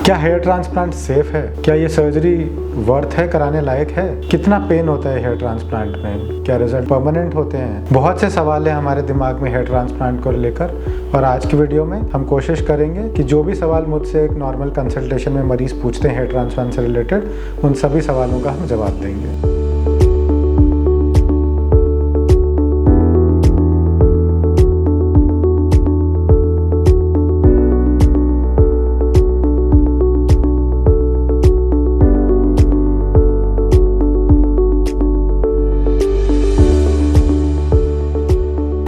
क्या hair transplant safe है? क्या ये सर्जरी वर्थ है, कराने लायक है? कितना पेन होता है हेयर ट्रांसप्लांट में? क्या रिजल्ट परमानेंट होते हैं? बहुत से सवाल है हमारे दिमाग में हेयर ट्रांसप्लांट को लेकर, और आज की वीडियो में हम कोशिश करेंगे कि जो भी सवाल मुझसे एक नॉर्मल कंसल्टेशन में मरीज पूछते हैं हेयर ट्रांसप्लांट से रिलेटेड, उन सभी सवालों का हम जवाब देंगे।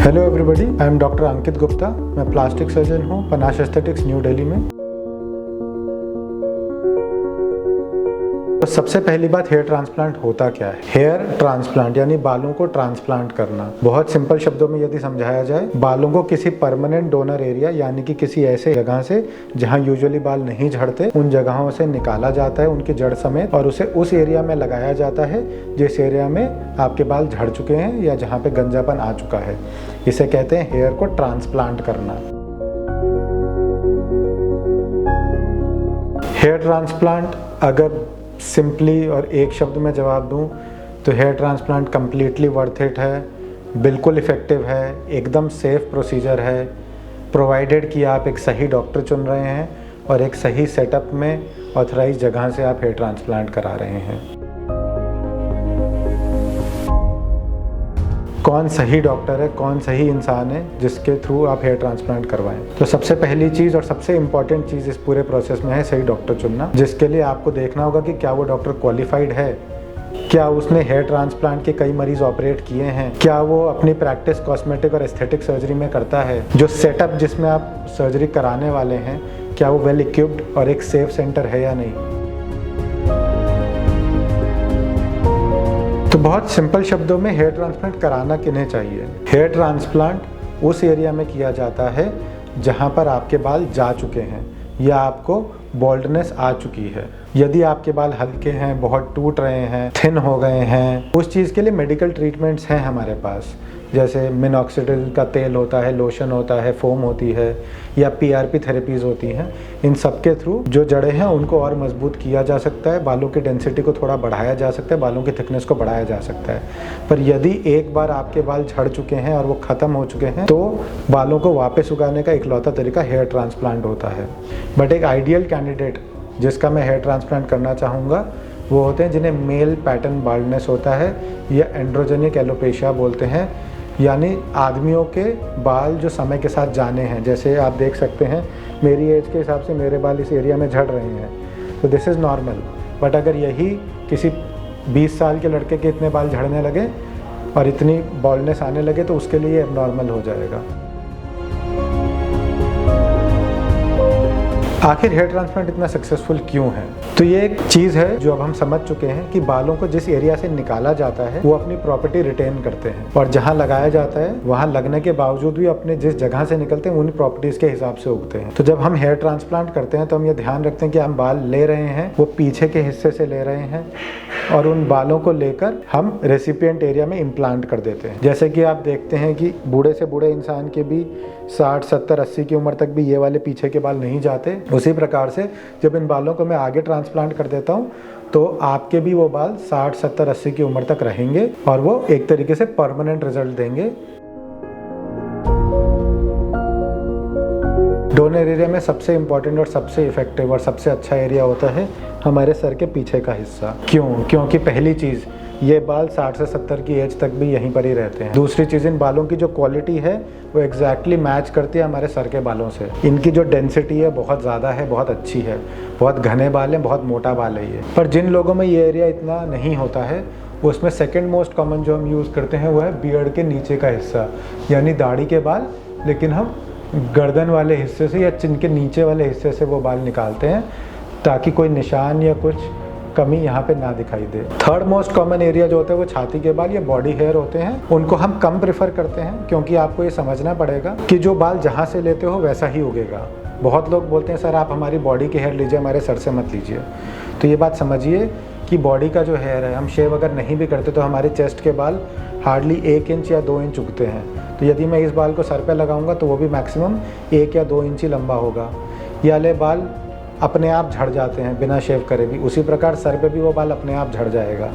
Hello everybody, I am doctor Ankit Gupta. मैं प्लास्टिक सर्जन हूँ पनाश एस्थेटिक्स न्यू दिल्ली में। तो सबसे पहली बात, हेयर ट्रांसप्लांट होता क्या है? हेयर ट्रांसप्लांट यानी बालों को ट्रांसप्लांट करना। बहुत सिंपल शब्दों में यदि समझाया जाए, बालों को किसी परमानेंट डोनर एरिया यानी कि किसी ऐसे जगह से जहाँ यूजुअली बाल नहीं झड़ते, उन जगहों से निकाला जाता है उनकी जड़ समेत, और उसे उस एरिया में लगाया जाता है जिस एरिया में आपके बाल झड़ चुके हैं या जहाँ पे गंजापन आ चुका है। इसे कहते हैं हेयर को ट्रांसप्लांट करना। हेयर ट्रांसप्लांट अगर सिंपली और एक शब्द में जवाब दूं तो hair transplant completely worth it है, बिल्कुल इफ़ेक्टिव है, एकदम सेफ प्रोसीजर है, प्रोवाइडेड कि आप एक सही डॉक्टर चुन रहे हैं और एक सही सेटअप में ऑथराइज जगह से आप हेयर ट्रांसप्लांट करा रहे हैं। कौन सही डॉक्टर है, कौन सही इंसान है जिसके थ्रू आप हेयर ट्रांसप्लांट करवाएं? तो सबसे पहली चीज़ और सबसे इम्पॉर्टेंट चीज़ इस पूरे प्रोसेस में है सही डॉक्टर चुनना, जिसके लिए आपको देखना होगा कि क्या वो डॉक्टर क्वालिफाइड है, क्या उसने हेयर ट्रांसप्लांट के कई मरीज ऑपरेट किए हैं, क्या वो अपनी प्रैक्टिस कॉस्मेटिक और एस्थेटिक सर्जरी में करता है, जो सेटअप जिसमें आप सर्जरी कराने वाले हैं क्या वो वेल इक्विप्ड और एक सेफ सेंटर है या नहीं। तो बहुत सिंपल शब्दों में हेयर ट्रांसप्लांट कराना किन्हें चाहिए? हेयर ट्रांसप्लांट उस एरिया में किया जाता है जहां पर आपके बाल जा चुके हैं या आपको बॉल्डनेस आ चुकी है। यदि आपके बाल हल्के हैं, बहुत टूट रहे हैं, थिन हो गए हैं, उस चीज़ के लिए मेडिकल ट्रीटमेंट्स हैं हमारे पास, जैसे मिनॉक्सिडिल का तेल होता है, लोशन होता है, फोम होती है, या पीआरपी थेरेपीज़ होती हैं। इन सब के थ्रू जो जड़ें हैं उनको और मजबूत किया जा सकता है, बालों की डेंसिटी को थोड़ा बढ़ाया जा सकता है, बालों की थिकनेस को बढ़ाया जा सकता है। पर यदि एक बार आपके बाल झड़ चुके हैं और वो ख़त्म हो चुके हैं, तो बालों को वापस उगाने का इकलौता तरीका हेयर ट्रांसप्लांट होता है। बट एक आइडियल कैंडिडेट जिसका मैं हेयर ट्रांसप्लांट करना चाहूँगा वो होते हैं जिन्हें मेल पैटर्न बाल्डनेस होता है या एंड्रोजेनिक एलोपेशिया बोलते हैं, यानी आदमियों के बाल जो समय के साथ जाने हैं। जैसे आप देख सकते हैं मेरी एज के हिसाब से मेरे बाल इस एरिया में झड़ रहे हैं, तो दिस इज़ नॉर्मल। बट अगर यही किसी 20 साल के लड़के के इतने बाल झड़ने लगे और इतनी बॉल्डनेस आने लगे तो उसके लिए एबनॉर्मल हो जाएगा। आखिर हेयर ट्रांसप्लांट इतना सक्सेसफुल क्यों है? तो ये एक चीज़ है जो अब हम समझ चुके हैं कि बालों को जिस एरिया से निकाला जाता है वो अपनी प्रॉपर्टी रिटेन करते हैं, और जहाँ लगाया जाता है वहाँ लगने के बावजूद भी अपने जिस जगह से निकलते हैं उन प्रॉपर्टीज़ के हिसाब से उगते हैं। तो जब हम हेयर ट्रांसप्लांट करते हैं तो हम ये ध्यान रखते हैं कि हम बाल ले रहे हैं वो पीछे के हिस्से से ले रहे हैं, और उन बालों को लेकर हम रेसिपिएंट एरिया में इम्प्लांट कर देते हैं। जैसे कि आप देखते हैं कि बूढ़े से बूढ़े इंसान के भी 60, 70, 80 की उम्र तक भी ये वाले पीछे के बाल नहीं जाते, उसी प्रकार से जब इन बालों को मैं आगे ट्रांसप्लांट कर देता हूँ तो आपके भी वो बाल 60, 70, 80 की उम्र तक रहेंगे और वो एक तरीके से परमानेंट रिजल्ट देंगे। डोनर एरिया में सबसे इम्पॉर्टेंट और सबसे इफेक्टिव और सबसे अच्छा एरिया होता है हमारे सर के पीछे का हिस्सा। क्यों? क्योंकि पहली चीज़, ये बाल 60 से 70 की एज तक भी यहीं पर ही रहते हैं। दूसरी चीज़, इन बालों की जो क्वालिटी है वो एग्जैक्टली मैच करती है हमारे सर के बालों से। इनकी जो डेंसिटी है बहुत ज़्यादा है, बहुत अच्छी है, बहुत घने बाल हैं, बहुत मोटा बाल है ये। पर जिन लोगों में ये एरिया इतना नहीं होता है उसमें सेकेंड मोस्ट कॉमन जो हम यूज़ करते हैं वो है बियर्ड के नीचे का हिस्सा, यानी दाढ़ी के बाल, लेकिन हम गर्दन वाले हिस्से से या चिन के नीचे वाले हिस्से से वो बाल निकालते हैं ताकि कोई निशान या कुछ कमी यहाँ पे ना दिखाई दे। थर्ड मोस्ट कॉमन एरिया जो होता है वो छाती के बाल या बॉडी हेयर होते हैं। उनको हम कम प्रेफर करते हैं क्योंकि आपको ये समझना पड़ेगा कि जो बाल जहाँ से लेते हो वैसा ही उगेगा। बहुत लोग बोलते हैं सर आप हमारी बॉडी के हेयर लीजिए, हमारे सर से मत लीजिए। तो ये बात समझिए कि बॉडी का जो हेयर है, हम शेव अगर नहीं भी करते तो हमारे चेस्ट के बाल हार्डली 1 इंच या 2 इंच उगते हैं। तो यदि मैं इस बाल को सर पे लगाऊंगा तो वो भी मैक्सिमम 1 या 2 इंच ही लंबा होगा। ये वाले बाल अपने आप झड़ जाते हैं बिना शेव करे भी, उसी प्रकार सर पे भी वो बाल अपने आप झड़ जाएगा।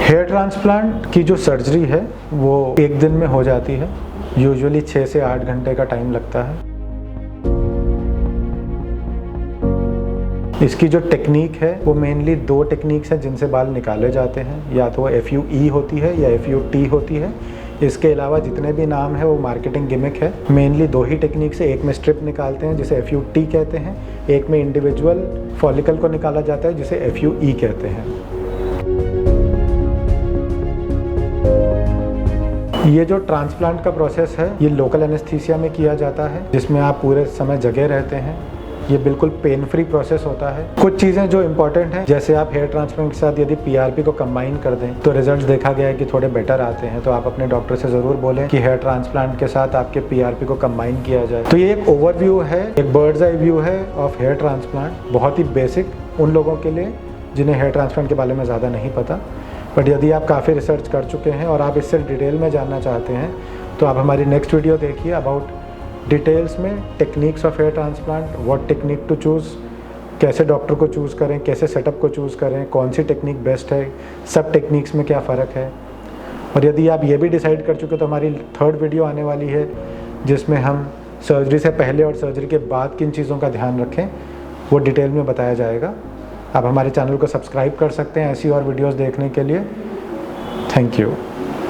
हेयर ट्रांसप्लांट की जो सर्जरी है वो 1 दिन में हो जाती है। यूजुअली 6 से 8 घंटे का टाइम लगता है। इसकी जो टेक्निक है वो मेनली 2 टेक्निक्स हैं जिनसे बाल निकाले जाते हैं, या तो FUE होती है या FUT होती है। इसके अलावा जितने भी नाम है वो मार्केटिंग गिमिक है। मेनली 2 ही टेक्निक से, एक में स्ट्रिप निकालते हैं जिसे FUT कहते हैं, एक में इंडिविजुअल फॉलिकल को निकाला जाता है जिसे FUE कहते हैं। ये जो ट्रांसप्लांट का प्रोसेस है ये लोकल एनेस्थीसिया में किया जाता है, जिसमें आप पूरे समय जगे रहते हैं। ये बिल्कुल पेन फ्री प्रोसेस होता है। कुछ चीज़ें जो इम्पोर्टेंट हैं, जैसे आप हेयर ट्रांसप्लांट के साथ यदि PRP को कंबाइन कर दें तो रिजल्ट्स देखा गया है कि थोड़े बेटर आते हैं। तो आप अपने डॉक्टर से ज़रूर बोलें कि हेयर ट्रांसप्लांट के साथ आपके PRP को कंबाइन किया जाए। तो ये एक ओवरव्यू है, एक बर्ड्स आई व्यू है ऑफ हेयर ट्रांसप्लांट, बहुत ही बेसिक उन लोगों के लिए जिन्हें हेयर ट्रांसप्लांट के बारे में ज़्यादा नहीं पता। बट यदि आप काफ़ी रिसर्च कर चुके हैं और आप इससे डिटेल में जानना चाहते हैं तो आप हमारी नेक्स्ट वीडियो देखिए अबाउट डिटेल्स में techniques of hair transplant, what technique to choose, कैसे डॉक्टर को चूज़ करें, कैसे सेटअप को चूज़ करें, कौन सी टेक्निक बेस्ट है, सब टेक्निक्स में क्या फ़र्क है। और यदि आप ये भी डिसाइड कर चुके तो हमारी 3rd वीडियो आने वाली है जिसमें हम सर्जरी से पहले और सर्जरी के बाद किन चीज़ों का ध्यान रखें वो डिटेल में बताया जाएगा। आप हमारे चैनल को सब्सक्राइब कर सकते हैं ऐसी और वीडियोज़ देखने के लिए। Thank you.